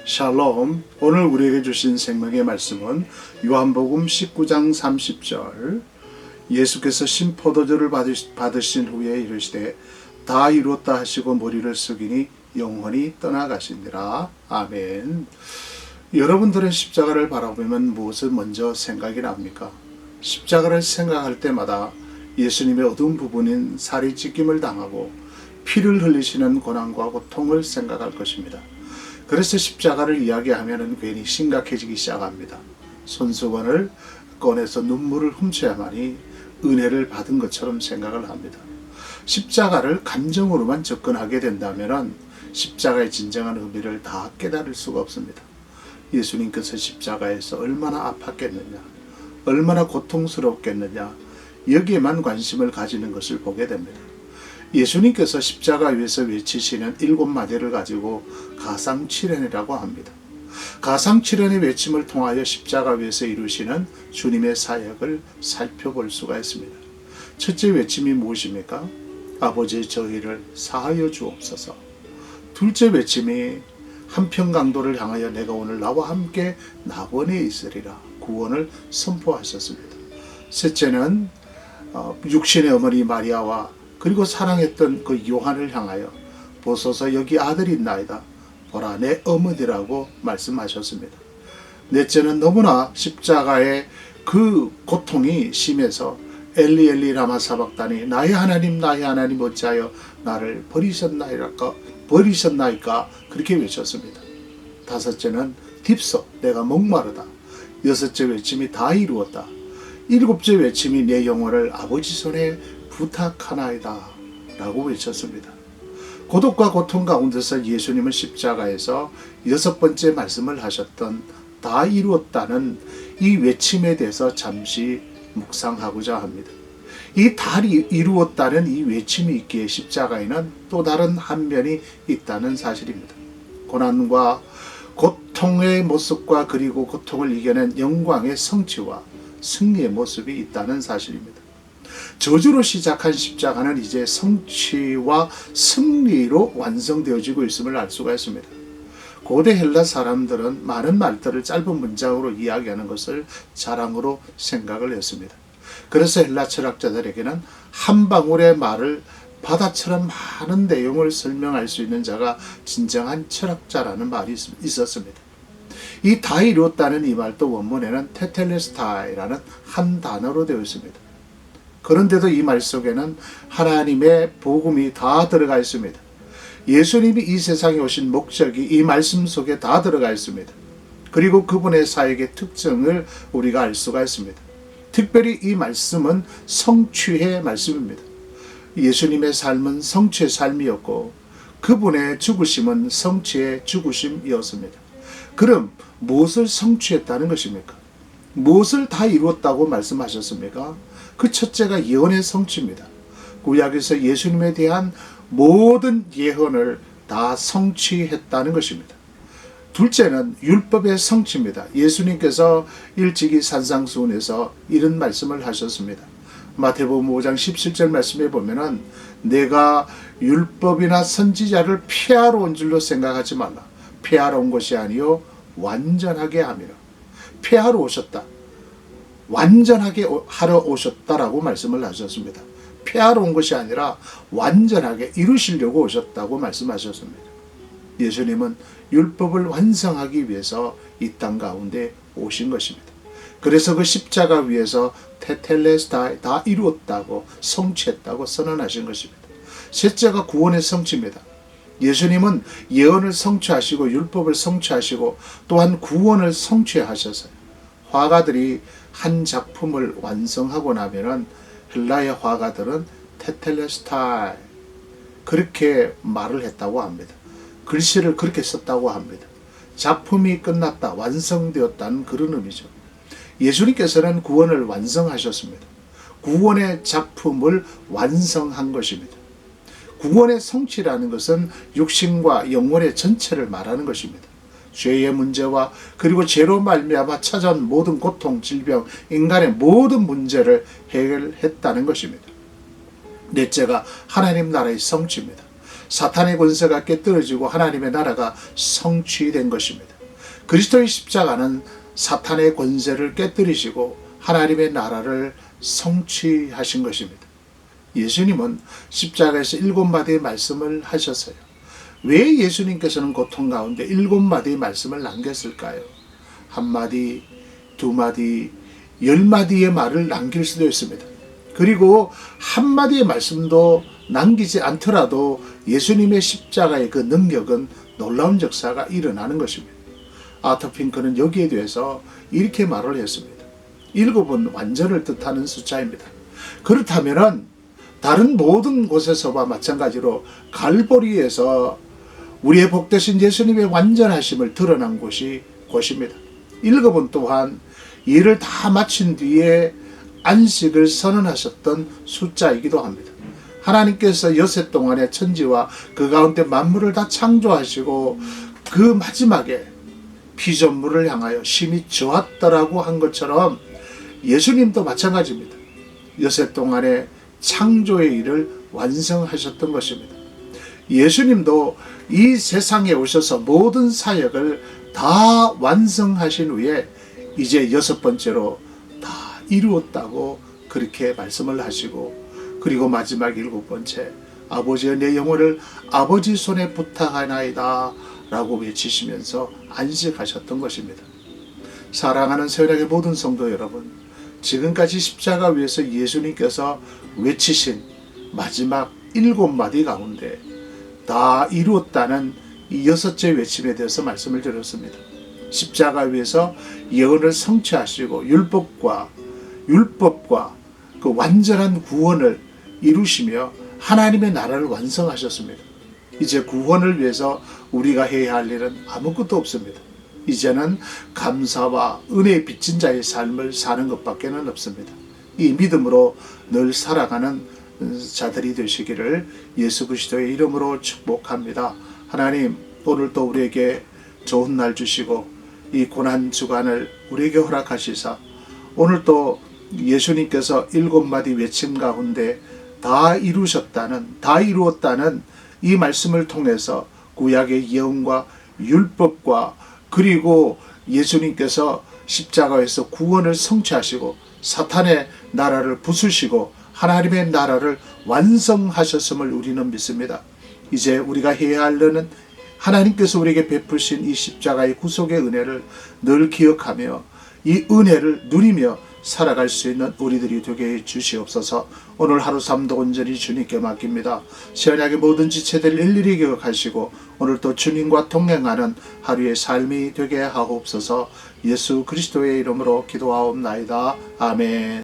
샬롬. 오늘 우리에게 주신 생명의 말씀은 요한복음 19장 30절. 예수께서 신포도주를 받으신 후에 이르시되 다 이루었다 하시고 머리를 숙이니 영원히 떠나가시니라. 아멘. 여러분들은 십자가를 바라보면 무엇을 먼저 생각이 납니까? 십자가를 생각할 때마다 예수님의 어두운 부분인 살이 찢김을 당하고 피를 흘리시는 고난과 고통을 생각할 것입니다. 그래서 십자가를 이야기하면 괜히 심각해지기 시작합니다. 손수건을 꺼내서 눈물을 훔쳐야만이 은혜를 받은 것처럼 생각을 합니다. 십자가를 감정으로만 접근하게 된다면 십자가의 진정한 의미를 다 깨달을 수가 없습니다. 예수님께서 십자가에서 얼마나 아팠겠느냐, 얼마나 고통스럽겠느냐, 여기에만 관심을 가지는 것을 보게 됩니다. 예수님께서 십자가 위에서 외치시는 7마디를 가지고 가상칠언이라고 합니다. 가상칠언의 외침을 통하여 십자가 위에서 이루시는 주님의 사역을 살펴볼 수가 있습니다. 첫째 외침이 무엇입니까? 아버지, 저희를 사하여 주옵소서. 둘째 외침이 한평강도를 향하여 내가 오늘 나와 함께 낙원에 있으리라 구원을 선포하셨습니다. 셋째는 육신의 어머니 마리아와 그리고 사랑했던 그 요한을 향하여 보소서 여기 아들이 있나이다. 보라 내 어머니라고 말씀하셨습니다. 넷째는 너무나 십자가의 그 고통이 심해서 엘리 엘리 라마 사박다니 나의 하나님 어찌하여 나를 버리셨나이까 그렇게 외쳤습니다. 다섯째는 딥소 내가 목마르다. 여섯째 외침이 다 이루었다. 일곱째 외침이 내 영혼을 아버지 손에 부탁하나이다 라고 외쳤습니다. 고독과 고통 가운데서 예수님은 십자가에서 6번째 말씀을 하셨던 다 이루었다는 이 외침에 대해서 잠시 묵상하고자 합니다. 이 다 이루었다는 이 외침이 있기에 십자가에는 또 다른 한 면이 있다는 사실입니다. 고난과 고통의 모습과 그리고 고통을 이겨낸 영광의 성취와 승리의 모습이 있다는 사실입니다. 저주로 시작한 십자가는 이제 성취와 승리로 완성되어지고 있음을 알 수가 있습니다. 고대 헬라 사람들은 많은 말들을 짧은 문장으로 이야기하는 것을 자랑으로 생각을 했습니다. 그래서 헬라 철학자들에게는 한 방울의 말을 바다처럼 많은 내용을 설명할 수 있는 자가 진정한 철학자라는 말이 있었습니다. 이 다 이루었다는 이 말도 원문에는 테텔레스타이라는 한 단어로 되어 있습니다. 그런데도 이 말 속에는 하나님의 복음이 다 들어가 있습니다. 예수님이 이 세상에 오신 목적이 이 말씀 속에 다 들어가 있습니다. 그리고 그분의 사역의 특징을 우리가 알 수가 있습니다. 특별히 이 말씀은 성취의 말씀입니다. 예수님의 삶은 성취의 삶이었고 그분의 죽으심은 성취의 죽으심이었습니다. 그럼 무엇을 성취했다는 것입니까? 무엇을 다 이루었다고 말씀하셨습니까? 그 첫째가 예언의 성취입니다. 구약에서 예수님에 대한 모든 예언을 다 성취했다는 것입니다. 둘째는 율법의 성취입니다. 예수님께서 일찍이 산상수훈에서 이런 말씀을 하셨습니다. 마태복음 5장 17절 말씀에 보면은 내가 율법이나 선지자를 폐하러 온 줄로 생각하지 말라. 폐하러 온 것이 아니요 완전하게 함이라. 폐하러 오셨다. 완전하게 하러 오셨다라고 말씀을 하셨습니다. 폐하러 온 것이 아니라 완전하게 이루시려고 오셨다고 말씀하셨습니다. 예수님은 율법을 완성하기 위해서 이 땅 가운데 오신 것입니다. 그래서 그 십자가 위에서 테텔레스타이 다 이루었다고 성취했다고 선언하신 것입니다. 셋째가 구원의 성취입니다. 예수님은 예언을 성취하시고 율법을 성취하시고 또한 구원을 성취하셔서요. 화가들이 한 작품을 완성하고 나면은 헬라의 화가들은 테텔레스타이 그렇게 말을 했다고 합니다. 글씨를 그렇게 썼다고 합니다. 작품이 끝났다, 완성되었다는 그런 의미죠. 예수님께서는 구원을 완성하셨습니다. 구원의 작품을 완성한 것입니다. 구원의 성취라는 것은 육신과 영혼의 전체를 말하는 것입니다. 죄의 문제와 그리고 죄로 말미암아 찾아온 모든 고통, 질병, 인간의 모든 문제를 해결했다는 것입니다. 넷째가 하나님 나라의 성취입니다. 사탄의 권세가 깨뜨려지고 하나님의 나라가 성취된 것입니다. 그리스도의 십자가는 사탄의 권세를 깨뜨리시고 하나님의 나라를 성취하신 것입니다. 예수님은 십자가에서 7마디의 말씀을 하셨어요. 왜 예수님께서는 고통 가운데 7마디의 말씀을 남겼을까요? 1마디, 2마디, 10마디의 말을 남길 수도 있습니다. 그리고 1마디의 말씀도 남기지 않더라도 예수님의 십자가의 그 능력은 놀라운 역사가 일어나는 것입니다. 아터 핑크는 여기에 대해서 이렇게 말을 했습니다. 7은 완전을 뜻하는 숫자입니다. 그렇다면 다른 모든 곳에서와 마찬가지로 갈보리에서 우리의 복되신 예수님의 완전하심을 드러난 곳이 곳입니다. 7은 또한 일을 다 마친 뒤에 안식을 선언하셨던 숫자이기도 합니다. 하나님께서 여세 동안의 천지와 그 가운데 만물을 다 창조하시고 그 마지막에 피조물을 향하여 심히 좋았더라고 한 것처럼 예수님도 마찬가지입니다. 여세 동안의 창조의 일을 완성하셨던 것입니다. 예수님도 이 세상에 오셔서 모든 사역을 다 완성하신 후에 이제 6번째로 다 이루었다고 그렇게 말씀을 하시고, 그리고 마지막 7번째, 아버지여 내 영혼을 아버지 손에 부탁하나이다 라고 외치시면서 안식하셨던 것입니다. 사랑하는 새벽의 모든 성도 여러분, 지금까지 십자가 위에서 예수님께서 외치신 마지막 7마디 가운데 다 이루었다는 이 6째 외침에 대해서 말씀을 드렸습니다. 십자가 위에서 예언을 성취하시고 율법과 그 완전한 구원을 이루시며 하나님의 나라를 완성하셨습니다. 이제 구원을 위해서 우리가 해야 할 일은 아무것도 없습니다. 이제는 감사와 은혜에 빚진 자의 삶을 사는 것밖에 없습니다. 이 믿음으로 늘 살아가는 자들이 되시기를 예수 그리스도의 이름으로 축복합니다. 하나님, 오늘도 우리에게 좋은 날 주시고 이 고난 주간을 우리에게 허락하시사 오늘도 예수님께서 7마디 외침 가운데 다 이루었다는 이 말씀을 통해서 구약의 예언과 율법과 그리고 예수님께서 십자가에서 구원을 성취하시고 사탄의 나라를 부수시고 하나님의 나라를 완성하셨음을 우리는 믿습니다. 이제 우리가 해야 할 일은 하나님께서 우리에게 베푸신 이 십자가의 구속의 은혜를 늘 기억하며 이 은혜를 누리며 살아갈 수 있는 우리들이 되게 해 주시옵소서. 오늘 하루 삶도 온전히 주님께 맡깁니다. 시원하게 모든 지체들 일일이 기억하시고 오늘도 주님과 동행하는 하루의 삶이 되게 하옵소서. 예수 그리스도의 이름으로 기도하옵나이다. 아멘.